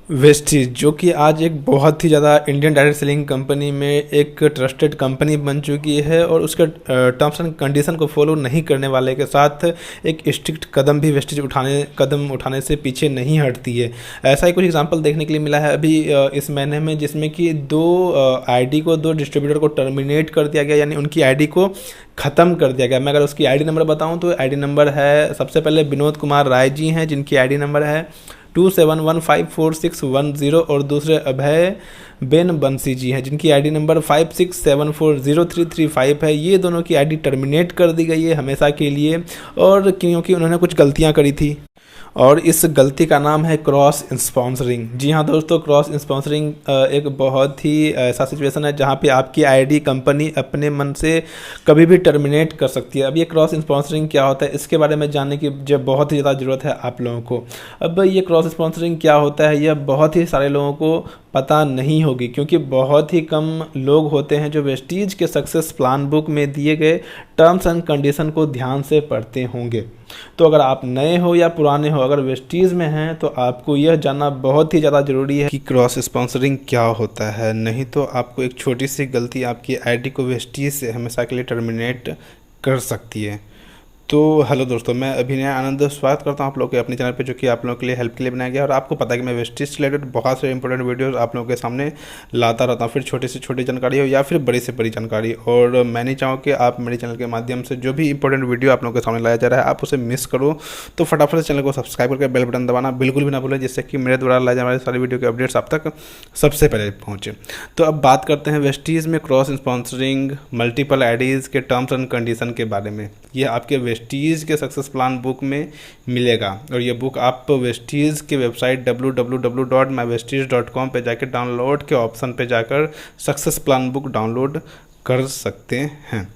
Vestige जो कि आज एक बहुत ही ज़्यादा इंडियन डायरेक्ट सेलिंग कंपनी में एक ट्रस्टेड कंपनी बन चुकी है और उसके टर्म्स एंड कंडीशन को फॉलो नहीं करने वाले के साथ एक स्ट्रिक्ट कदम उठाने से पीछे नहीं हटती है। ऐसा ही कुछ एग्जांपल देखने के लिए मिला है अभी इस महीने में, जिसमें कि दो डिस्ट्रीब्यूटर को टर्मिनेट कर दिया गया, यानी उनकी आईडी को ख़त्म कर दिया गया। मैं अगर उसकी आईडी नंबर बताऊं तो आईडी नंबर है, सबसे पहले विनोद कुमार राय जी हैं जिनकी आईडी नंबर है 27154610 और दूसरे अभय बेन बंसी जी हैं जिनकी आईडी नंबर 56740335 है। ये दोनों की आईडी टर्मिनेट कर दी गई है हमेशा के लिए, और क्योंकि उन्होंने कुछ गलतियां करी थी और इस गलती का नाम है क्रॉस स्पॉन्सरिंग। जी हाँ दोस्तों, क्रॉस स्पॉन्सरिंग एक बहुत ही ऐसा सिचुएशन है जहाँ पे आपकी आईडी कंपनी अपने मन से कभी भी टर्मिनेट कर सकती है। अब ये क्रॉस स्पॉन्सरिंग क्या होता है, इसके बारे में जानने की जब बहुत ही ज़्यादा ज़रूरत है आप लोगों को। अब ये क्रॉस स्पॉन्सरिंग क्या होता है, यह बहुत ही सारे लोगों को पता नहीं होगी, क्योंकि बहुत ही कम लोग होते हैं जो वेस्टीज के सक्सेस प्लान बुक में दिए गए टर्म्स एंड कंडीशन को ध्यान से पढ़ते होंगे। तो अगर आप नए हो या पुराने हो, अगर वेस्टीज में हैं तो आपको यह जानना बहुत ही ज़्यादा ज़रूरी है कि क्रॉस स्पॉन्सरिंग क्या होता है, नहीं तो आपको एक छोटी सी गलती आपकी आईडी को वेस्टीज से हमेशा के लिए टर्मिनेट कर सकती है। तो हेलो दोस्तों, मैं अभिनय आनंद स्वागत करता हूं आप लोगों के अपने चैनल पे, जो कि आप लोगों के लिए हेल्प के लिए बनाया गया है। और आपको पता है कि मैं वेस्टीज से रिलेटेड बहुत से इंपॉर्टेंट वीडियोस आप लोगों के सामने लाता रहता हूं, फिर छोटी से छोटी जानकारी हो या फिर बड़ी से बड़ी जानकारी। और मैं नहीं चाहूँ कि आप मेरे चैनल के माध्यम से जो भी इंपॉर्टेंट वीडियो आप लोगों के सामने लाया जा रहा है आप उसे मिस करो। तो फटाफट से चैनल को सब्सक्राइब करके बेल बटन दबाना बिल्कुल भी ना भूलें, जिससे कि मेरे द्वारा लाए जाने वाले सारे वीडियो के अपडेट्स आप तक सबसे पहले पहुँचे। तो अब बात करते हैं वेस्टीज में क्रॉस स्पॉन्सरिंग मल्टीपल आईडीज़ के टर्म्स एंड कंडीशन के बारे में। ये आपके वेस्टीज के सक्सेस प्लान बुक में मिलेगा, और ये बुक आप वेस्टीज के वेबसाइट www.mywesties.com पे जाकर डाउनलोड के ऑप्शन पे जाकर सक्सेस प्लान बुक डाउनलोड कर सकते हैं।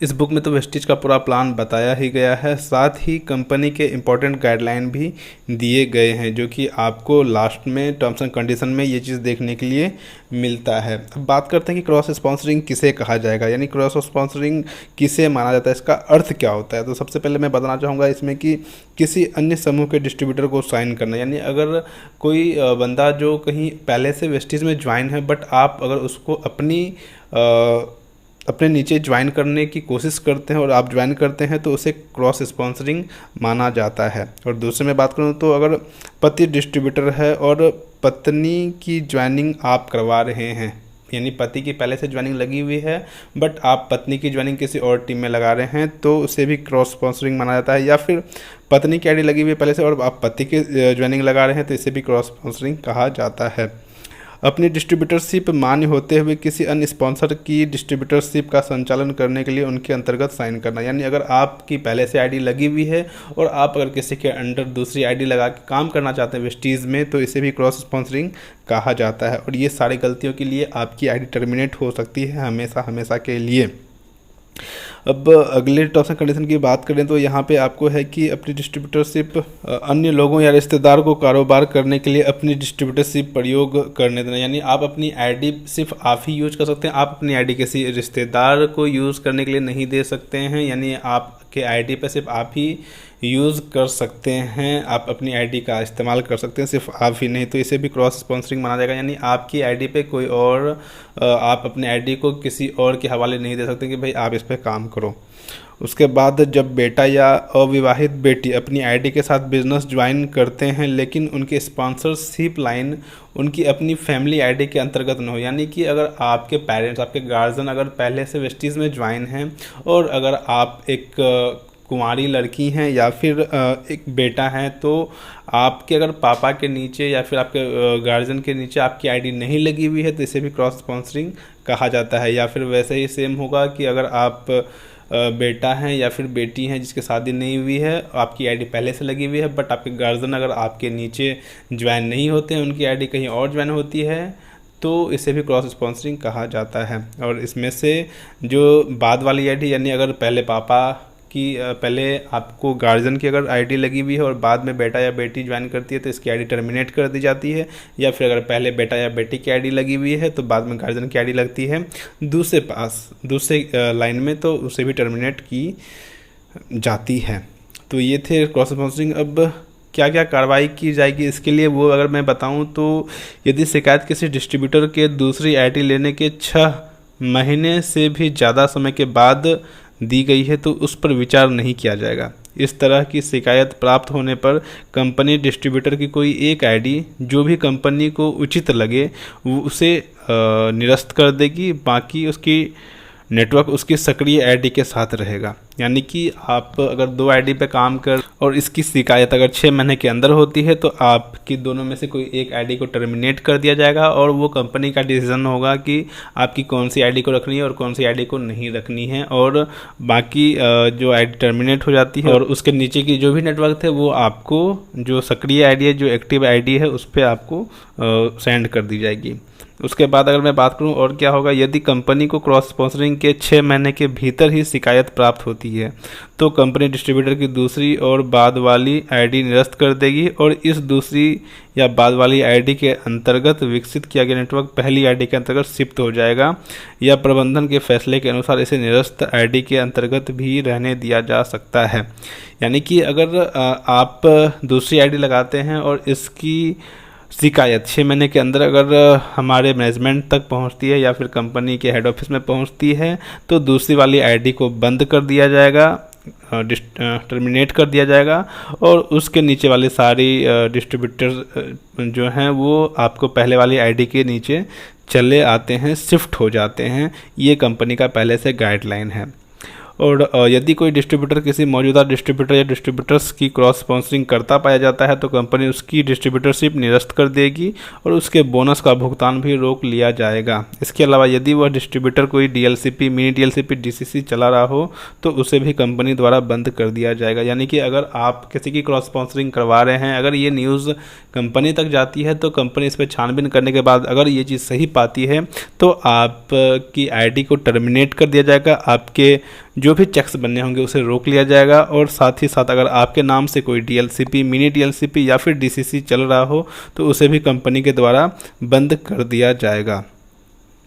इस बुक में तो वेस्टीज का पूरा प्लान बताया ही गया है, साथ ही कंपनी के इम्पोर्टेंट गाइडलाइन भी दिए गए हैं, जो कि आपको लास्ट में टर्म्स एंड कंडीशन में ये चीज़ देखने के लिए मिलता है। अब बात करते हैं कि क्रॉस स्पॉन्सरिंग किसे कहा जाएगा, यानी क्रॉस स्पॉन्सरिंग किसे माना जाता है, इसका अर्थ क्या होता है। तो सबसे पहले मैं बताना चाहूँगा इसमें कि किसी अन्य समूह के डिस्ट्रीब्यूटर को साइन करना, यानी अगर कोई बंदा जो कहीं पहले से वेस्टीज में ज्वाइन है बट आप अगर उसको अपने नीचे ज्वाइन करने की कोशिश करते हैं और आप ज्वाइन करते हैं तो उसे क्रॉस स्पॉन्सरिंग माना जाता है। और दूसरे में बात करूं तो अगर पति डिस्ट्रीब्यूटर है और पत्नी की ज्वाइनिंग आप करवा रहे हैं, यानी पति की पहले से ज्वाइनिंग लगी हुई है बट आप पत्नी की ज्वाइनिंग किसी और टीम में लगा रहे हैं, तो उसे भी क्रॉस स्पॉन्सरिंग माना जाता है। या फिर पत्नी की आईडी लगी हुई है पहले से और आप पति की ज्वाइनिंग लगा रहे हैं, तो इसे भी क्रॉस स्पॉन्सरिंग कहा जाता है। अपनी डिस्ट्रीब्यूटरशिप मान्य होते हुए किसी अन्य स्पॉन्सर की डिस्ट्रीब्यूटरशिप का संचालन करने के लिए उनके अंतर्गत साइन करना, यानी अगर आपकी पहले से आईडी लगी हुई है और आप अगर किसी के अंडर दूसरी आईडी लगा के काम करना चाहते हैं वेस्टीज़ में, तो इसे भी क्रॉस स्पॉन्सरिंग कहा जाता है। और ये सारी गलतियों के लिए आपकी आईडी टर्मिनेट हो सकती है हमेशा के लिए। अब अगले टर्म्स एंड कंडीशन की बात करें तो यहाँ पे आपको है कि अपनी डिस्ट्रीब्यूटरशिप अन्य लोगों या रिश्तेदार को कारोबार करने के लिए अपनी डिस्ट्रीब्यूटरशिप प्रयोग करने देना, यानी आप अपनी आईडी सिर्फ आप ही यूज कर सकते हैं, आप अपनी आईडी किसी रिश्तेदार को यूज़ करने के लिए नहीं दे सकते हैं, यानी आपके आईडी पे सिर्फ आप ही यूज़ कर सकते हैं, आप अपनी आईडी का इस्तेमाल कर सकते हैं, सिर्फ आप ही नहीं। तो इसे भी क्रॉस स्पॉन्सरिंग माना जाएगा, यानी आपकी आईडी पे कोई और आप अपने आईडी को किसी और के हवाले नहीं दे सकते कि भाई आप इस पर काम करो। उसके बाद जब बेटा या अविवाहित बेटी अपनी आईडी के साथ बिजनेस ज्वाइन करते हैं लेकिन उनकी स्पॉन्सरशिप लाइन उनकी अपनी फैमिली आईडी के अंतर्गत न हो, यानी कि अगर आपके पेरेंट्स आपके गार्जियन अगर पहले से वेस्टीज़ में ज्वाइन हैं और अगर आप एक कुंवारी लड़की हैं या फिर एक बेटा है, तो आपके अगर पापा के नीचे या फिर आपके गार्जियन के नीचे आपकी आईडी नहीं लगी हुई है तो इसे भी क्रॉस स्पॉन्सरिंग कहा जाता है। या फिर वैसे ही सेम होगा कि अगर आप बेटा हैं या फिर बेटी हैं जिसकी शादी नहीं हुई है, आपकी आईडी पहले से लगी हुई है बट आपके गार्जियन अगर आपके नीचे ज्वाइन नहीं होते हैं, उनकी आईडी कहीं और ज्वाइन होती है, तो इसे भी क्रॉस स्पॉन्सरिंग कहा जाता है। और इसमें से जो बाद वाली आईडी, यानी अगर पहले पापा कि पहले आपको गार्जियन की अगर आईडी लगी हुई है और बाद में बेटा या बेटी ज्वाइन करती है तो इसकी आईडी टर्मिनेट कर दी जाती है। या फिर अगर पहले बेटा या बेटी की आईडी लगी हुई है तो बाद में गार्जियन की आईडी लगती है दूसरे लाइन में, तो उसे भी टर्मिनेट की जाती है। तो ये थे क्रॉस स्पॉन्सरिंग। अब क्या क्या कार्रवाई की जाएगी इसके लिए वो अगर मैं बताऊं तो यदि शिकायत किसी डिस्ट्रीब्यूटर के दूसरी आईडी लेने के 6 महीने से भी ज़्यादा समय के बाद दी गई है तो उस पर विचार नहीं किया जाएगा। इस तरह की शिकायत प्राप्त होने पर कंपनी डिस्ट्रीब्यूटर की कोई एक आईडी जो भी कंपनी को उचित लगे वो उसे निरस्त कर देगी, बाकी उसकी नेटवर्क उसकी सक्रिय आईडी के साथ रहेगा। यानी कि आप अगर 2 आईडी पे काम कर और इसकी शिकायत अगर 6 महीने के अंदर होती है तो आपकी दोनों में से कोई एक आईडी को टर्मिनेट कर दिया जाएगा और वो कंपनी का डिसीजन होगा कि आपकी कौन सी आईडी को रखनी है और कौन सी आईडी को नहीं रखनी है। और बाकी जो आईडी टर्मिनेट हो जाती है और उसके नीचे की जो भी नेटवर्क थे वो आपको जो सक्रिय आईडी है, जो एक्टिव आईडी है, उस पर आपको सेंड कर दी जाएगी। उसके बाद अगर मैं बात करूं और क्या होगा, यदि कंपनी को क्रॉस स्पॉन्सरिंग के 6 महीने के भीतर ही शिकायत प्राप्त होती है तो कंपनी डिस्ट्रीब्यूटर की दूसरी और बाद वाली आईडी निरस्त कर देगी और इस दूसरी या बाद वाली आईडी के अंतर्गत विकसित किया गया नेटवर्क पहली आईडी के अंतर्गत शिफ्ट हो जाएगा या प्रबंधन के फैसले के अनुसार इसे निरस्त आईडी के अंतर्गत भी रहने दिया जा सकता है। यानी कि अगर आप दूसरी आईडी लगाते हैं और इसकी शिकायत 6 महीने के अंदर अगर हमारे मैनेजमेंट तक पहुंचती है या फिर कंपनी के हेड ऑफिस में पहुंचती है तो दूसरी वाली आईडी को बंद कर दिया जाएगा, टर्मिनेट कर दिया जाएगा और उसके नीचे वाले सारी डिस्ट्रीब्यूटर जो हैं वो आपको पहले वाली आईडी के नीचे चले आते हैं, शिफ्ट हो जाते हैं। ये कंपनी का पहले से गाइडलाइन है। और यदि कोई डिस्ट्रीब्यूटर किसी मौजूदा डिस्ट्रीब्यूटर या डिस्ट्रीब्यूटर्स की क्रॉस स्पॉन्सरिंग करता पाया जाता है तो कंपनी उसकी डिस्ट्रीब्यूटरशिप निरस्त कर देगी और उसके बोनस का भुगतान भी रोक लिया जाएगा। इसके अलावा यदि वह डिस्ट्रीब्यूटर कोई डीएलसीपी, मिनी डीएलसीपी, डीसीसी चला रहा हो तो उसे भी कंपनी द्वारा बंद कर दिया जाएगा। यानी कि अगर आप किसी की क्रॉस स्पॉन्सरिंग करवा रहे हैं, अगर ये न्यूज़ कंपनी तक जाती है तो कंपनी इस पर छानबीन करने के बाद अगर ये चीज़ सही पाती है तो आपकी आईडी को टर्मिनेट कर दिया जाएगा, आपके जो भी चेक्स बनने होंगे उसे रोक लिया जाएगा और साथ ही साथ अगर आपके नाम से कोई डीएलसीपी, मिनी डीएलसीपी या फिर डीसीसी चल रहा हो तो उसे भी कंपनी के द्वारा बंद कर दिया जाएगा।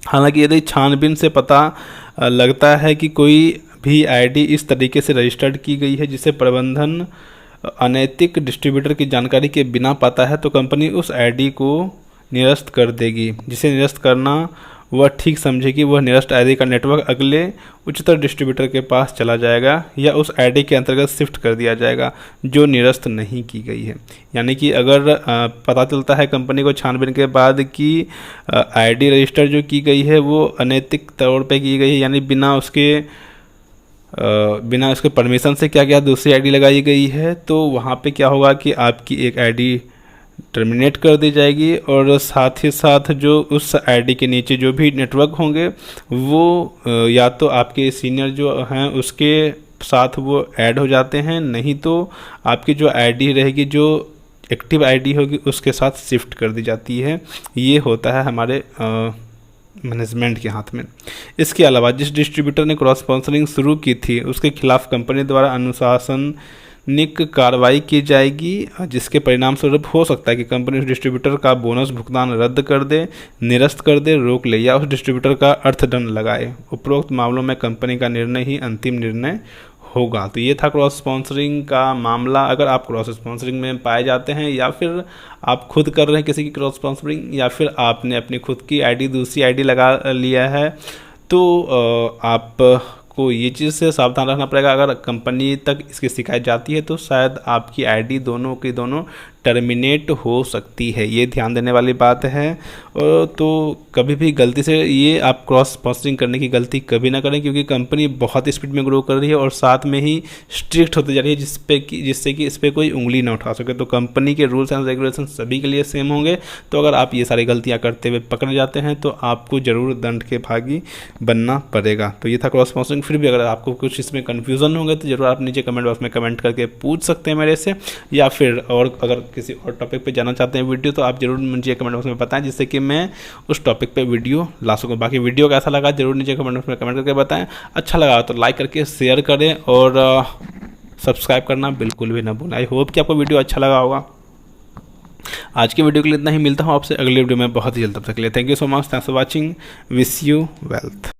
हालांकि यदि छानबीन से पता लगता है कि कोई भी आईडी इस तरीके से रजिस्टर्ड की गई है जिसे प्रबंधन अनैतिक डिस्ट्रीब्यूटर की जानकारी के बिना पाता है तो कंपनी उस आईडी को निरस्त कर देगी। जिसे निरस्त करना वह ठीक समझेगी वह निरस्त आईडी का नेटवर्क अगले उच्चतर डिस्ट्रीब्यूटर के पास चला जाएगा या उस आईडी के अंतर्गत शिफ्ट कर दिया जाएगा जो निरस्त नहीं की गई है। यानी कि अगर पता चलता है कंपनी को छानबीन के बाद कि आईडी रजिस्टर जो की गई है वो अनैतिक तौर पे की गई है, यानी बिना उसके परमिशन से क्या क्या दूसरी आईडी लगाई गई है, तो वहाँ पे क्या होगा कि आपकी एक आईडी टर्मिनेट कर दी जाएगी और साथ ही साथ जो उस आईडी के नीचे जो भी नेटवर्क होंगे वो या तो आपके सीनियर जो हैं उसके साथ वो ऐड हो जाते हैं, नहीं तो आपकी जो आईडी रहेगी जो एक्टिव आईडी होगी उसके साथ शिफ्ट कर दी जाती है। ये होता है हमारे मैनेजमेंट के हाथ में। इसके अलावा जिस डिस्ट्रीब्यूटर ने क्रॉस स्पॉन्सरिंग शुरू की थी उसके खिलाफ कंपनी द्वारा अनुशासनिक कार्रवाई की जाएगी जिसके परिणाम स्वरूप हो सकता है कि कंपनी उस डिस्ट्रीब्यूटर का बोनस भुगतान रद्द कर दे, निरस्त कर दे, रोक ले या उस डिस्ट्रीब्यूटर का अर्थदंड लगाए। उपरोक्त मामलों में कंपनी का निर्णय ही अंतिम निर्णय होगा। तो ये था क्रॉस स्पॉन्सरिंग का मामला। अगर आप क्रॉस स्पॉन्सरिंग में पाए जाते हैं या फिर आप खुद कर रहे हैं किसी की क्रॉस स्पॉन्सरिंग या फिर आपने अपनी खुद की आईडी दूसरी आईडी लगा लिया है तो आपको ये चीज़ से सावधान रहना पड़ेगा। अगर कंपनी तक इसकी शिकायत जाती है तो शायद आपकी आईडी दोनों की दोनों टर्मिनेट हो सकती है। ये ध्यान देने वाली बात है। तो कभी भी गलती से ये आप क्रॉस स्पॉन्सरिंग करने की गलती कभी ना करें क्योंकि कंपनी बहुत स्पीड में ग्रो कर रही है और साथ में ही स्ट्रिक्ट होती जा रही है जिससे कि इस पर कोई उंगली ना उठा सके। तो कंपनी के रूल्स एंड रेगुलेशन सभी के लिए सेम होंगे। तो अगर आप ये सारी गलतियाँ करते हुए पकड़े जाते हैं तो आपको ज़रूर दंड के भागी बनना पड़ेगा। तो ये था क्रॉस स्पॉन्सरिंग। फिर भी अगर आपको कुछ इसमें कन्फ्यूज़न होंगे तो ज़रूर आप नीचे कमेंट बॉक्स में कमेंट करके पूछ सकते हैं मेरे से, या फिर और अगर किसी और टॉपिक पे जाना चाहते हैं वीडियो तो आप जरूर मुझे कमेंट बॉक्स में बताएं जिससे कि मैं उस टॉपिक पे वीडियो ला सकूं। बाकी वीडियो कैसा लगा जरूर नीचे कमेंट बॉक्स में कमेंट करके बताएं। अच्छा लगा तो लाइक करके शेयर करें और सब्सक्राइब करना बिल्कुल भी ना भूलें। आई होप कि आपको वीडियो अच्छा लगा होगा। आज की वीडियो के लिए इतना ही। मिलता हूँ आपसे अगले वीडियो में बहुत ही जल्द। तब तक के लिए thank you so much. Thanks for watching. Wish you wealth.